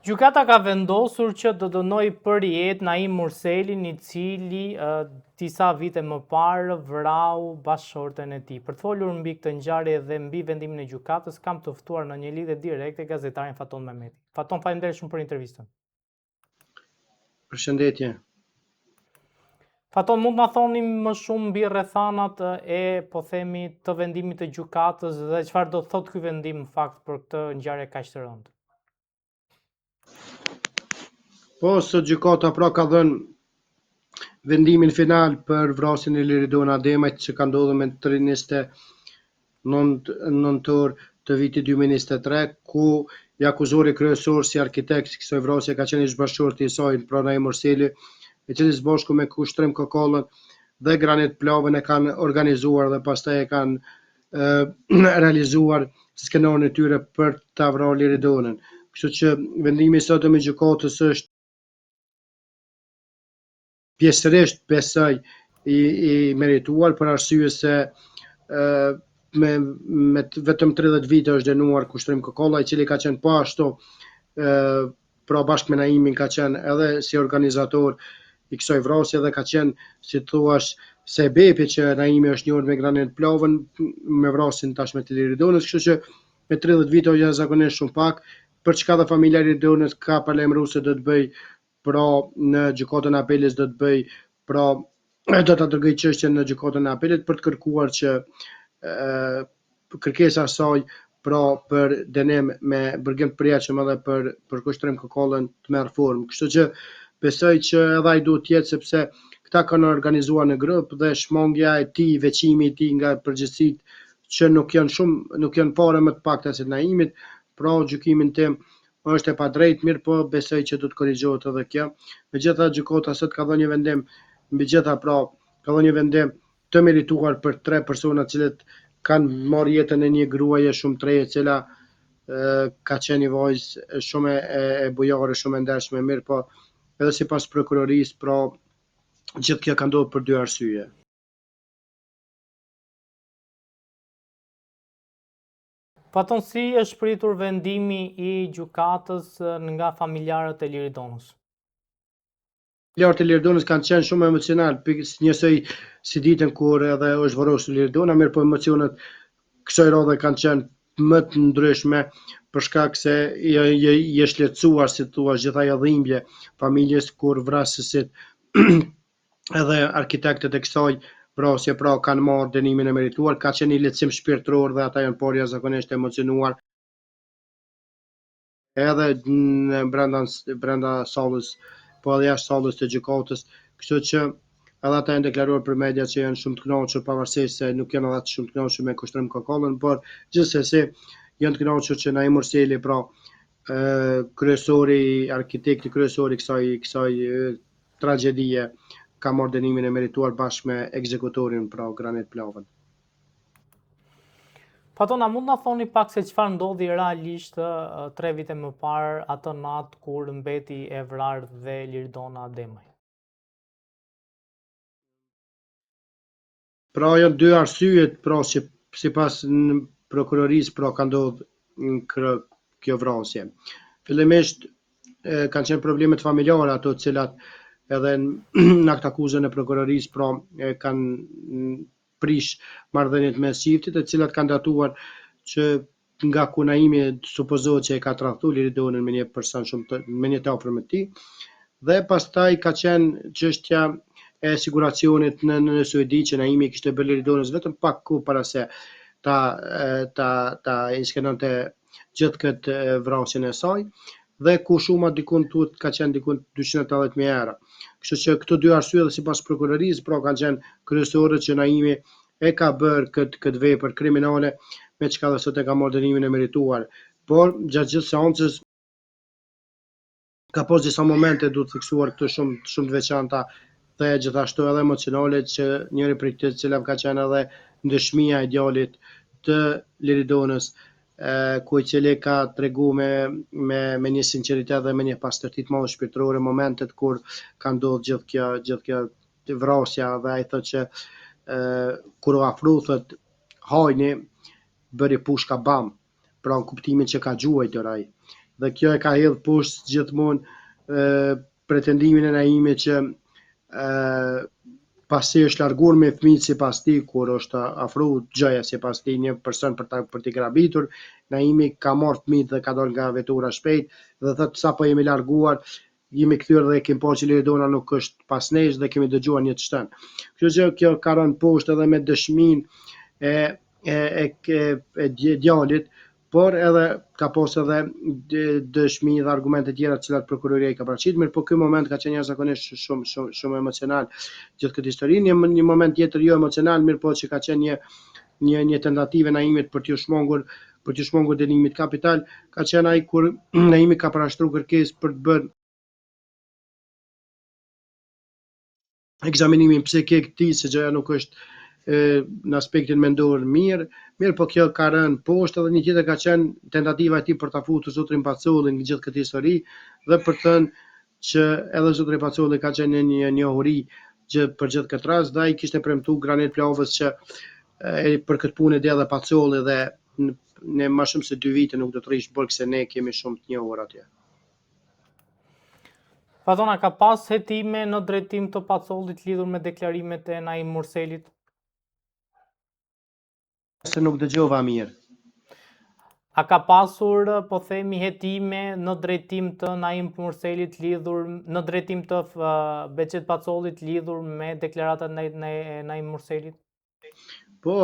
Gjykata ka vendosur që të dënoj për jetë Naim Murselin, i cili disa vite më parë vrau bashkëshorten e tij. Për të folur mbi këtë ngjarje dhe mbi vendimin e gjykatës, kam të ftuar në një lidhje direkte gazetarin Faton Mehmeti. Faton, faleminderit shumë për intervistën. Përshëndetje. Faton, mund të na thoni më shumë mbi rrethanat e, po themi, të vendimit të gjykatës dhe çfarë do thotë ky vendim në fakt për këtë ngjarje kaq të rëndë? Po, sot gjykata pra ka dhënë vendimin final për vrasjen e Liridon Ademajt që ka ndodhur me 29 nëntor të vitit 2023, ku i akuzori kryesor si arkitekt kësaj vrasje ka qenë ish-bashkëshorti i saj, pra Naim Murseli, i cili së bashku me Kushtrim Kokollën dhe Granit Plavën e kanë organizuar dhe pastaj e kanë realizuar skenarin e tyre për ta vrarë Liridonën. Kështu që vendimi i sotëm i gjykatës është pjesërisht besoj i merituar për arsye se me vetëm 30 vite është dënuar Kushtrim Kokolla, i cili ka qenë po ashtu pra bashkë me Naimin ka qenë edhe si organizator i kësaj vrasje dhe ka qenë, si thuash, sebepi që Naimi është njohur me Granit Plavën me vrasjen tashme të Liridonës, kështu që me 30 vite është jashtëzakonisht shumë pak, për çka dhe familja e Liridonës ka paralajmëruar se do të bëj pra në gjykatën e apelit do të bëj pra do ta dërgoj çështjen në gjykatën e apelit për të kërkuar që kërkesa e saj pra për dënim me burgim të përjetshëm edhe për Kushtrim Kokollën të merr formë. Kështu që besoj që edhe ai duhet të jetë, sepse këta kanë organizuar në grup dhe shmangja e tij, veçimi i tij nga përgjegjësitë që nuk janë fare më të pakta se Naimit, pra gjykimin tim është e padrejtë, mirë po besoj që do të korrigjohet edhe kjo. Megjithatë gjykata sot ka dhënë një vendim mbi gjitha, pra ka dhënë një vendim të merituar për 3 persona të cilët kanë marrë jetën e një gruaje shumë të re, e cila ka qenë një vajzë shumë e bujare, shumë e ndershme, mirë po edhe sipas prokurorisë, pra gjithë kjo ka ndodhur për 2 arsye. Faton, si është pritur vendimi i gjykatës nga familjarët e Liridonës? Familjarët e Liridonës kanë qenë shumë emocional, njësoj si ditën kur edhe është varrosur Liridona, mirë po emocionet kësaj radhe kanë qenë më të ndryshme për shkak se je shletësuar, si thua, gjithaj dhimbje familjes kur vrasësit edhe arkitektët e kësaj vrasje pra kanë marrë dënimin e merituar, ka qenë një lehtësim shpirtëror dhe ata janë parë jashtëzakonisht emocionuar edhe brenda sallës, po edhe jashtë sallës të gjykatës, kështu që edhe ata janë deklaruar për media që janë shumë të kënaqur, pavarësisht se nuk janë edhe shumë të kënaqur me Kushtrim Kokollën, por gjithsesi janë të kënaqur që Naim Murseli, pra arkitekti kryesori kësaj tragjedie, ka marrë dënimin e merituar bashkë me ekzekutorin, pra Granit Plavën. Faton, a mund na thoni pak se çfarë ndodhi realisht 3 vite më parë atë natë kur mbeti e vrarë dhe Liridona Ademaj? Pra janë 2 arsyet, pra që sipas prokurorisë pra ka ndodhur kjo vrasje. Fillimisht kanë qenë problemet familjare ato të cilat edhe në akt akuzën e prokurorisë pra kanë prish marrëdhëniet mes çiftit, të cilat kanë datuar që nga ku Naimi supozohet që e ka tradhtuar Liridonën me një person me një të afërm të tij, dhe pastaj ka qenë çështja e siguracionit në Suedi që Naimi kishte bërë Liridonës vetëm pak kohë para se ta inskenonte gjithë këtë vrasjen e saj, dhe ku shuma dikun tuhet ka qenë dikun 280.000 euro. Kështu që këto 2 arsye dhe sipas prokurorisë pra kanë qenë kryesore që Naimi e ka bërë këtë vepër kriminale, me çka dhe sot e ka marrë dënimin e merituar. Por gjatë gjithë seancës ka pas disa momente duhet fiksuar këtu shumë të veçanta dhe gjithashtu edhe emocionale, që njëri prej të cilave ka qenë edhe ndëshmia e djalit të Liridonës, ku i cili ka tregu me një sinqeritet dhe me një pastërti të madhe shpirtërore momentet kur ka ndodhur gjithë kjo vrasja, dhe ai thotë që kur u afroi, thotë hajni bëri pushka bam, pra në kuptimin që ka gjuajtur ai. dhe kjo e ka hedhë poshtë gjithmonë pretendimin e Naimit që pasi është larguar me fëmijët sipas tij, kur është afru gjëja sipas tij një person për t'i grabitur, Naimi ka marrë fëmijët dhe ka dalë nga vetura shpejt dhe thotë sapo jemi larguar, jemi kthyer dhe kemi parë që Liridona nuk është pas nesh dhe kemi dëgjuar një të shtën. Kështu që kjo ka rënë poshtë edhe me dëshminë e djalit, por edhe ka pas edhe dëshmi dhe argumente tjera të cilat prokuroria i ka paraqitur, mirë po ky moment ka qenë jashtëzakonisht shumë emocional gjithë këtë histori, një moment tjetër jo emocional, mirë po që ka qenë një tentativë Naimit për t'ju shmangur dënimit kapital, ka qenë ai kur Naimi ka parashtruar kërkesë për të bërë ekzaminimin psikik të tij, se gjëja nuk është në aspektin mendor mirë po kjo ka rënë poshtë edhe një tjetër ka qenë tentativa e tij për ta futur zotrin Pacolin në gjithë këtë histori dhe për të thënë që edhe zotri Pacolli ka qenë një njohuri për gjithë këtë rast dhe ai kishte premtuar Granit Plovës që për këtë punë dhe edhe Pacolli dhe në më shumë se 2 vite nuk do të rrish burg se ne kemi shumë të njohur atje. Fatona, ka pas hetime në drejtim të Pacollit lidhur me deklarimet e Naim Murselit? Se nuk dëgjova mirë. A ka pasur, po themi, hetime në drejtim të Naim Murselit lidhur, në drejtim të Beqet Pacollit lidhur me deklaratat e Naim Murselit? Po,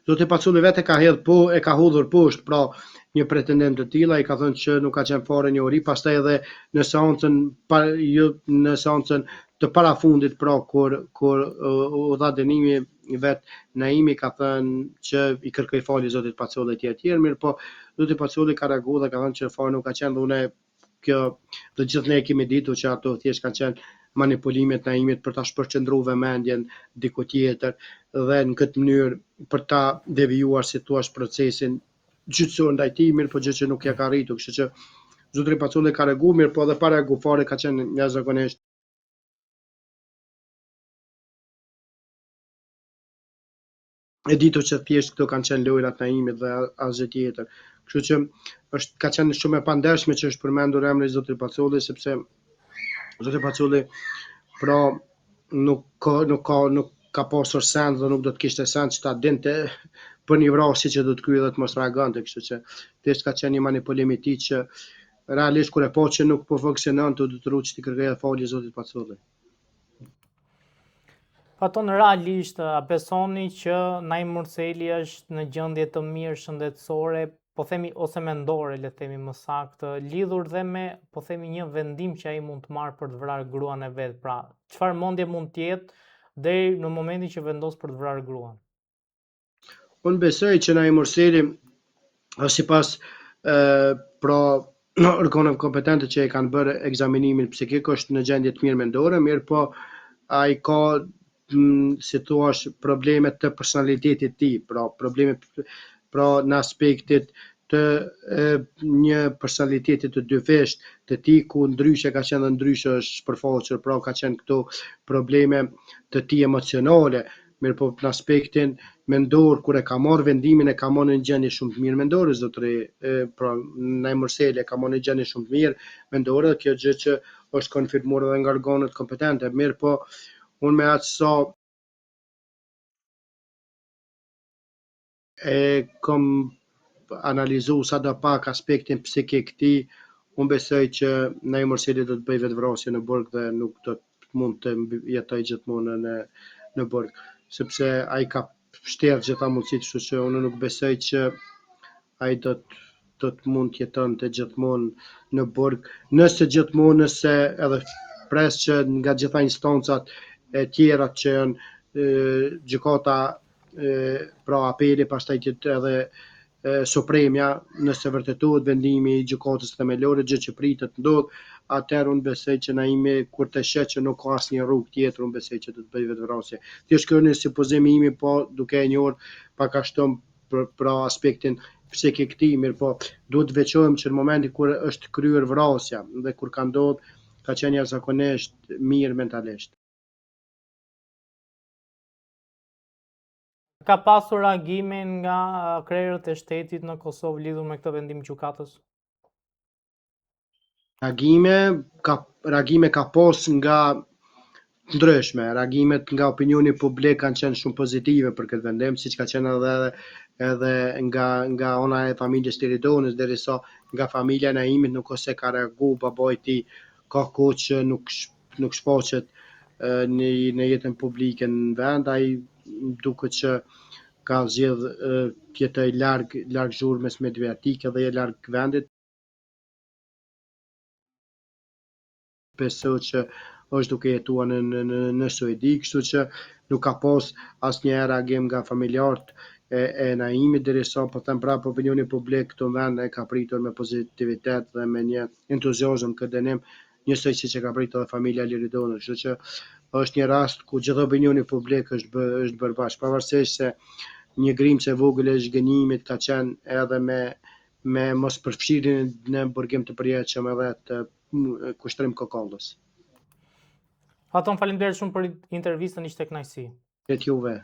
zoti Pacolli vetë e ka hodhur poshtë, pra një pretendent të tillë, ai ka thënë që nuk ka qenë fare njohuri, pastaj edhe në seancën të parafundit, pra kur u dha dënimi vet Naimi ka thënë që i kërkoi falje zotit Pacolli etj, mirë po zoti Pacolli ka reaguar dhe ka thënë që fare nuk ka qenë dhe une kjo dhe gjithë ne kemi ditur që ato thjesht kanë qenë manipulimet Naimit për ta shpërqendruar vëmendjen diku tjetër dhe në këtë mënyrë për ta devijuar si thua procesin gjyqësor ndaj tij, mirë po gjë që nuk ja ka arritur, kështu që zotri Pacolli ka reaguar, mirë po edhe para reaguar fare ka qenë jashtëzakonisht e ditur që thjesht këto kanë qenë lojrat Naimit dhe asgjë tjetër. Kështu që ka qenë shumë e pandershme që është përmendur emri i zotrit Pacolli sepse zoti Pacolli pra nuk ka pasur send dhe nuk do të kishte send që ta dinte për një vrasje që do të kryej dhe të mos reagante, kështu që thjesht ka qenë një manipulim i tij që realisht kur e pa që nuk po funksionon të detyrohet që t'i kërkojë falje zotit Pacolli. Faton, realisht, a besoni që Naim Murseli është në gjendje të mirë shëndetësore, po themi, ose mendore, le themi më saktë, lidhur dhe me, po themi, një vendim që ai mund të marrë për të vrarë gruan e vet. Pra, çfarë mendje mund të jetë deri në momentin që vendos për të vrarë gruan? Unë besoj që Naim Murseli sipas pra organeve kompetente që e kanë bërë ekzaminimin psikik është në gjendje të mirë mendore, mirë po ai ka si thua probleme të personalitetit tij, pra probleme pra në aspektit të një personaliteti të dyfisht të tij ku ndryshe ka qenë dhe ndryshe është shpërfaqur, pra ka qenë këto probleme të tij emocionale, mirë po në aspektin mendor kur e ka marrë vendimin e ka marrë në një gjendje shumë të mirë mendore zotri pra Naim Murseli ka marrë në një gjendje shumë të mirë mendore, kjo gjë që është konfirmuar edhe nga organet kompetente, mirë po unë me atë sa e kom analizu sa do pak aspektin psikik ti, unë besoj që Naim Murseli do të bëj vetvrasje në burg dhe nuk do të mund të jetoj gjithmonë në burg, sepse ai ka vështirë gjitha mundësitë, kështu që unë nuk besoj që ai do të mund të jetonte gjithmonë në burg, nëse edhe pres që nga gjitha instancat e tjera që janë gjykata pra apeli, pastaj edhe Supremja, nëse vërtetohet vendimi i gjykatës themelore, gjë që pritet ndodh, atëherë unë besoj që Naimi kur të sheh që nuk ka asnjë rrugë tjetër, unë besoj që do të bëj vetvrasje. Thjesht kjo është supozimi im, po duke e njohur pak a shumë për aspektin psikik të tij, mirë po duhet të veçohem që në momentin kur është kryer vrasja dhe kur ka ndodhur ka qenë jashtëzakonisht mirë mentalisht. Ka pasur reagime nga krerët e shtetit në Kosovë lidhur me këtë vendim gjykatës? Reagime ka pas nga të ndryshme. Reagimet nga opinioni publik kanë qenë shumë pozitive për këtë vendim, siç ka qenë edhe nga ona e familjes Tiridonës, derisa nga familja e Naimit nuk ose ka reagu babai i tij ka kohë që nuk shfaqet në jetën publike në vend, ai duket që ka zgjedh të jetoj larg zhurmës mediatike dhe larg vendit. Besoj që është duke jetuar në Suedi, kështu që nuk ka pas asnjëherë reagim nga familjarët e Naimit, derisa po them prapë opinioni publik këtu në vend e ka pritur me pozitivitet dhe me një entuziazëm këtë dënim, njësoj siç e ka pritur edhe familja Liridonës, kështu që është një rast ku gjithë opinioni publik është bërë bashkë, pavarësisht se një grimcë e vogël e zhgënjimit ka qenë edhe me mos përfshirjen në burgim të përjetshëm edhe të kushtrim kokollës. Aton, faleminderit shumë për intervistën, ishte kënaqësi. Tet juve.